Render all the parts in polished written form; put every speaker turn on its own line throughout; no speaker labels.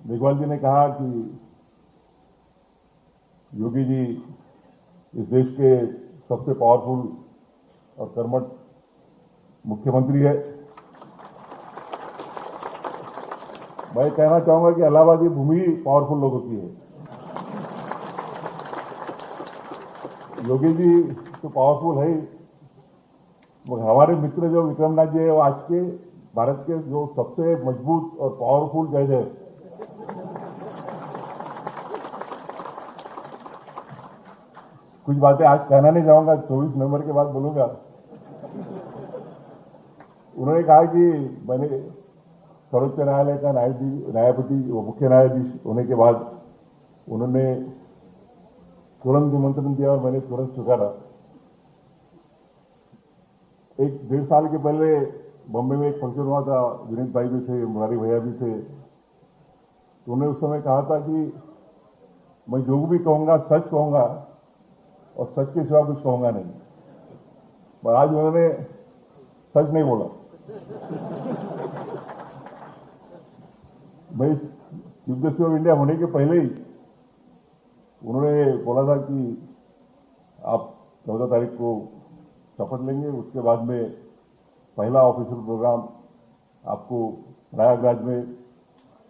मेघवाल जी ने कहा कि योगी जी इस देश के सबसे पावरफुल और कर्मठ मुख्यमंत्री है। मैं कहना चाहूंगा कि इलाहाबाद की भूमि पावरफुल लोगों की है। योगी जी तो पावरफुल है ही, मगर हमारे मित्र जो विक्रमनाथ जी है वो आज के भारत के जो सबसे मजबूत और पावरफुल जज है। कुछ बातें आज कहना नहीं चाहूंगा, 24 नवंबर के बाद बोलूंगा। उन्होंने कहा कि मैंने सर्वोच्च न्यायालय का न्यायपति मुख्य न्यायाधीश होने के बाद उन्होंने तुरंत निमंत्रण दिया और मैंने तुरंत स्वीकारा। 1-1.5 साल के पहले बॉम्बे में एक फंक्शन हुआ था, विनीत भाई भी थे, मुरारी भैया भी थे। तो उन्होंने उस समय कहा था कि मैं जो भी कहूंगा सच कहूंगा और सच के सिवा कुछ कहूंगा नहीं। पर आज उन्होंने सच नहीं बोला। मैं चीफ जस्टिस ऑफ इंडिया होने के पहले ही उन्होंने बोला था कि आप 14 तारीख को शपथ लेंगे, उसके बाद में पहला ऑफिशियल प्रोग्राम आपको प्रयागराज में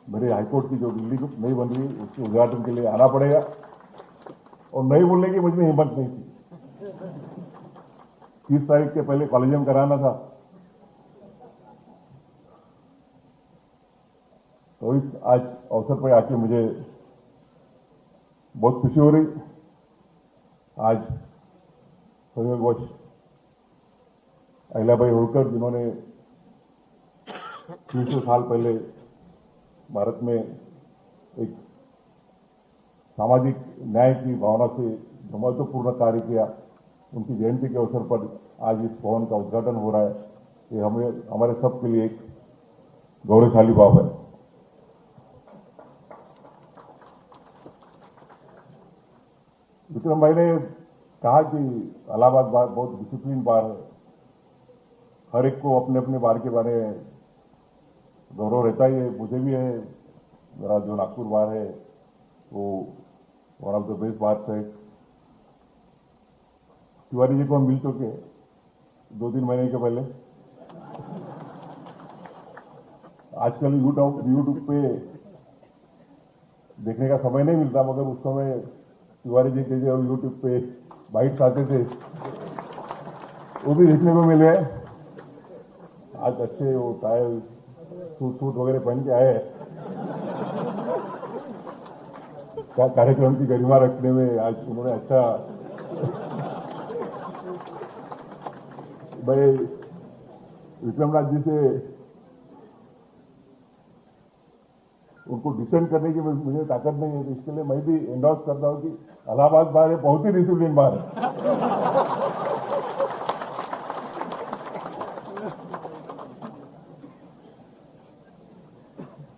मेरे हाईकोर्ट की जो बिल्डिंग नहीं बन रही उसके उद्घाटन के लिए आना पड़ेगा। और नहीं बोलने की मुझमें हिम्मत नहीं थी। 30 तारीख के पहले कॉलेजियम कराना था। तो इस आज अवसर पर आके मुझे बहुत खुशी हो रही। आज संयोगवश अहिल्याबाई होलकर जिन्होंने 300 साल पहले भारत में एक सामाजिक न्याय की भावना से जो महत्वपूर्ण कार्य किया, उनकी जयंती के अवसर पर आज इस भवन का उद्घाटन हो रहा है। ये हमारे सबके लिए एक गौरवशाली बात है। विक्रम भाई ने कहा कि इलाहाबाद बार बहुत डिसिप्लिन बार है, हर एक को अपने अपने बार के बारे में गौरव रहता ही है। मुझे भी है। मेरा जो नागपुर बार है वो वन ऑफ द बेस्ट बार है। तिवारी जी को हम मिल चुके 2-3 महीने के पहले। आजकल यूट्यूब पे देखने का समय नहीं मिलता, मगर उस समय तिवारी जी के जो यूट्यूब पे बाइट्स आते थे वो भी देखने को मिले। आज अच्छे वो टाई सूट वगैरह पहन के आए। कार्यक्रम की गरिमा रखने में आज उन्होंने अच्छा। मैं विक्रमनाथ जी से उनको डिसेंड करने की मुझे ताकत नहीं है, तो इसके लिए मैं भी एंडोर्स करता हूं कि इलाहाबाद बार है बहुत ही डिसिप्लिन बार है।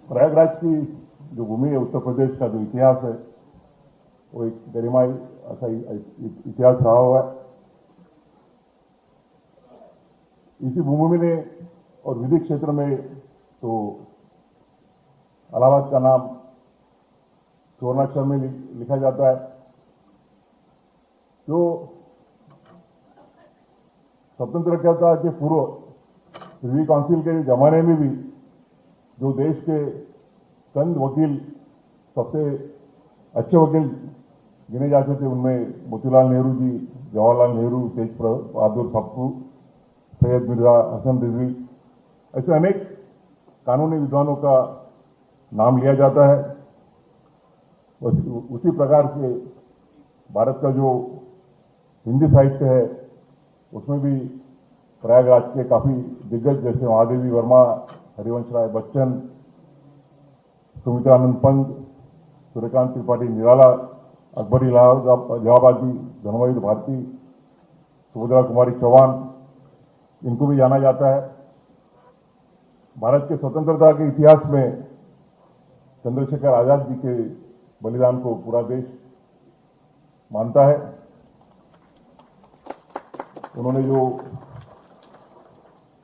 प्रयागराज की जो भूमि है, उत्तर प्रदेश का जो इतिहास है, वो एक गरिमाई ऐसा इतिहास रहा हुआ है। इसी भूमि में और विधि क्षेत्र में तो इलाहाबाद का नाम स्वर्णाक्षर में लिखा जाता है। जो स्वतंत्रता के पूर्व प्रिवी काउंसिल के जमाने में भी जो देश के चंद वकील सबसे अच्छे वकील गिने जाते थे, उनमें मोतीलाल नेहरू जी, जवाहरलाल नेहरू, तेज बहादुर पप्पू, सैयद मिर्जा हसन रिजवी, ऐसे अनेक कानूनी विद्वानों का नाम लिया जाता है। उसी प्रकार से भारत का जो हिंदी साहित्य है उसमें भी प्रयागराज के काफी दिग्गज जैसे महादेवी वर्मा, हरिवंश राय बच्चन, सुमित्रानंद पंत, सूर्यकांत त्रिपाठी निराला, अकबर इलाहाबादी, धनवाई भारती, सुभद्रा कुमारी चौहान, इनको भी जाना जाता है। भारत के स्वतंत्रता के इतिहास में चंद्रशेखर आजाद जी के बलिदान को पूरा देश मानता है। उन्होंने जो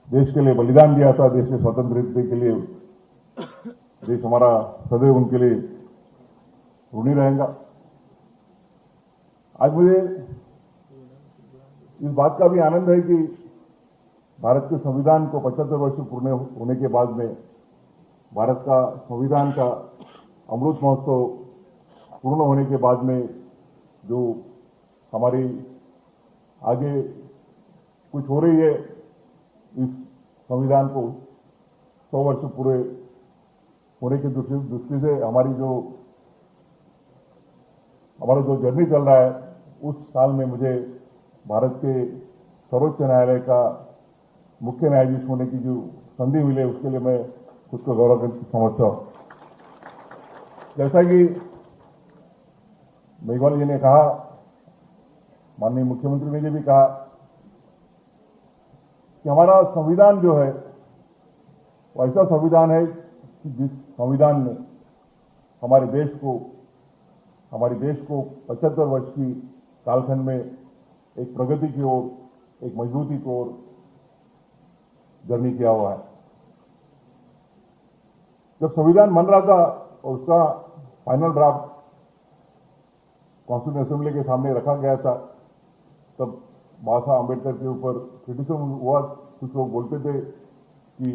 देश के लिए बलिदान दिया था, देश के स्वतंत्रता के लिए, देश हमारा सदैव उनके लिए ऋणी रहेगा। आज मुझे इस बात का भी आनंद है कि भारत के संविधान को 75 वर्ष पूर्ण होने के बाद में भारत का संविधान का अमृत महोत्सव पूर्ण होने के बाद में जो हमारी आगे कुछ हो रही है, इस संविधान को 100 वर्ष पूरे होने की दृष्टि से हमारा जो जर्नी चल रहा है, उस साल में मुझे भारत के सर्वोच्च न्यायालय का मुख्य न्यायाधीश होने की जो संधि मिली है, उसके लिए मैं खुद को गौरव समझता हूं। जैसा कि मेघवाल जी ने कहा, माननीय मुख्यमंत्री ने भी कहा कि हमारा संविधान जो है वो ऐसा संविधान है कि जिस संविधान ने हमारे देश को 75 वर्ष की कालखंड में एक प्रगति की ओर, एक मजबूती की ओर जर्नी किया हुआ है। जब संविधान बन रहा था और उसका फाइनल ड्राफ्ट कॉन्स्टिट्यूशन असेंबली के सामने रखा गया था, तब बाबा साहब अम्बेडकर के ऊपर क्रिटिसिज्म हुआ। कुछ लोग बोलते थे कि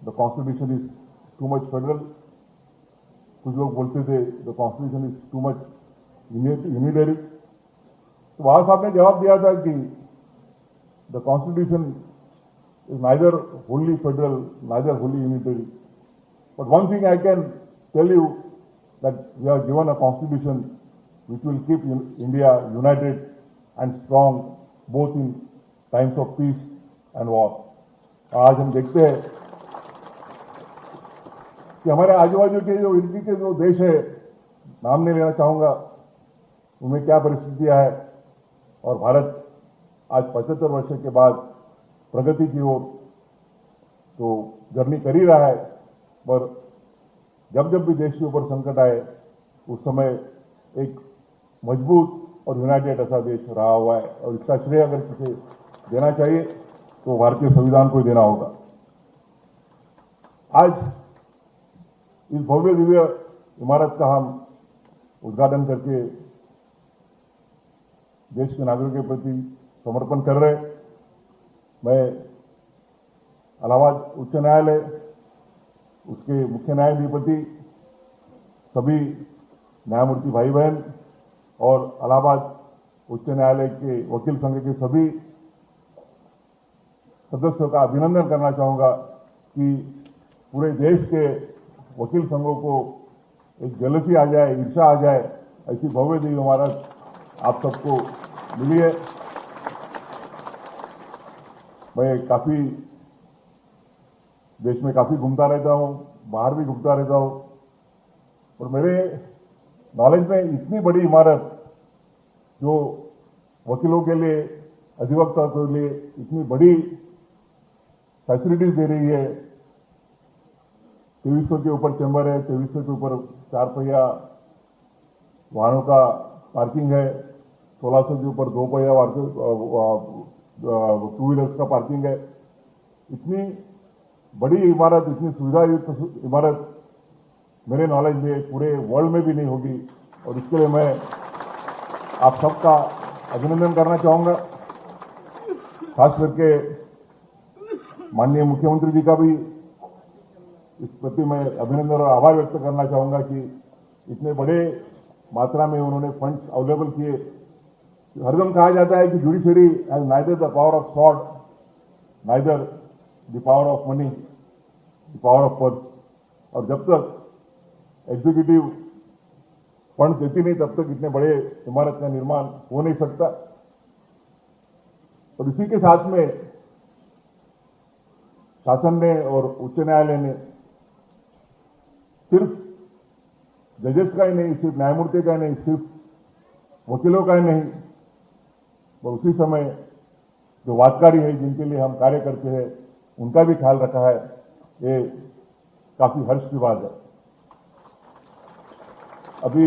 the constitution is too much federal, कुछ लोग बोलते थे the constitution is too much unitary. तो बाबा साहब ने जवाब दिया था कि the constitution is neither wholly federal, neither wholly unitary, but one thing I can tell you that we are given a constitution which will keep India united and strong both in times of peace and war. आज हम देखते हैं कि हमारे आजू बाजू के जो इर्द के जो देश है, नाम नहीं लेना चाहूंगा, उनमें क्या परिस्थितियां है, और भारत आज 75 वर्ष के बाद प्रगति की ओर तो जर्नी कर ही रहा है। पर जब जब भी देश के ऊपर संकट आए, उस समय एक मजबूत और यूनाइटेड ऐसा देश रहा हुआ है, और इसका श्रेय अगर किसे देना चाहिए तो भारतीय संविधान को ही देना होगा। आज इस भव्य दिव्य इमारत का हम उद्घाटन करके देश के नागरिकों के प्रति समर्पण कर रहे हैं। मैं इलाहाबाद उच्च न्यायालय, उसके मुख्य न्यायाधिपति, सभी न्यायमूर्ति भाई बहन और इलाहाबाद उच्च न्यायालय के वकील संघ के सभी सदस्यों का अभिनंदन करना चाहूंगा कि पूरे देश के वकील संघों को एक जेलसी आ जाए, ईर्षा आ जाए, ऐसी भव्य दिव्य इमारत आप सबको मिली है। मैं काफी देश में काफी घूमता रहता हूं, बाहर भी घूमता रहता हूं, और मेरे नॉलेज में इतनी बड़ी इमारत जो वकीलों के लिए, अधिवक्ता के लिए इतनी बड़ी फैसिलिटीज दे रही है। 2300 के ऊपर चैम्बर है, 2300 के ऊपर 4 पहिया वाहनों का पार्किंग है, 1600 के ऊपर 2 पहिया टू व्हीलर्स का पार्किंग है। इतनी बड़ी इमारत, इतनी सुविधायुक्त इमारत मेरे नॉलेज में पूरे वर्ल्ड में भी नहीं होगी, और इसके लिए मैं आप सबका अभिनंदन करना चाहूंगा। खास करके माननीय मुख्यमंत्री जी का भी इस प्रति मैं अभिनंदन और आभार व्यक्त करना चाहूंगा कि इतने बड़े मात्रा में उन्होंने फंड्स अवेलेबल किए। हरदम कहा जाता है कि judiciary has neither the power of sword, neither the power of money, the power of purse, और जब तक एग्जीक्यूटिव फंड देती नहीं, तब तक इतने बड़े इमारत का निर्माण हो नहीं सकता। और इसी के साथ में शासन ने और उच्च न्यायालय ने सिर्फ जजेस का ही नहीं, सिर्फ न्यायमूर्ति का ही नहीं, सिर्फ वकीलों का ही नहीं, और उसी समय जो वादकारी है, जिनके लिए हम कार्य करते हैं, उनका भी ख्याल रखा है। ये काफी हर्ष की बात है। अभी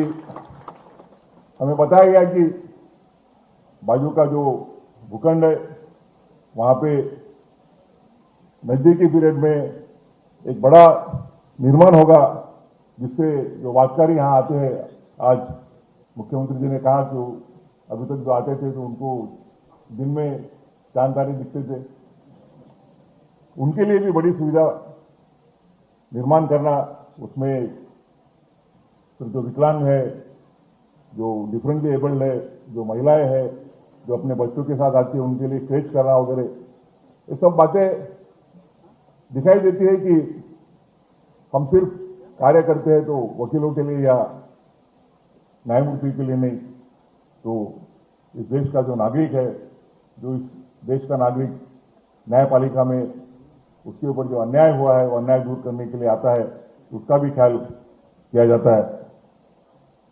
हमें बताया गया कि बाजू का जो भूखंड है, वहां पे नजदीकी पीरियड में एक बड़ा निर्माण होगा, जिससे जो वादकारी यहाँ आते हैं, आज मुख्यमंत्री जी ने कहा कि वो अभी तक जो आते थे तो उनको दिन में चांद तारे दिखते थे, उनके लिए भी बड़ी सुविधा निर्माण करना, उसमें फिर जो विकलांग है, जो डिफरेंटली एबल्ड है, जो महिलाएं हैं, जो अपने बच्चों के साथ आती है, उनके लिए क्रेच करना वगैरह, ये सब बातें दिखाई देती है कि हम सिर्फ कार्य करते हैं तो वकीलों के लिए या न्यायमूर्ति के लिए नहीं, तो इस देश का जो नागरिक है, जो इस देश का नागरिक न्यायपालिका में उसके ऊपर जो अन्याय हुआ है वो अन्याय दूर करने के लिए आता है, उसका भी ख्याल किया जाता है।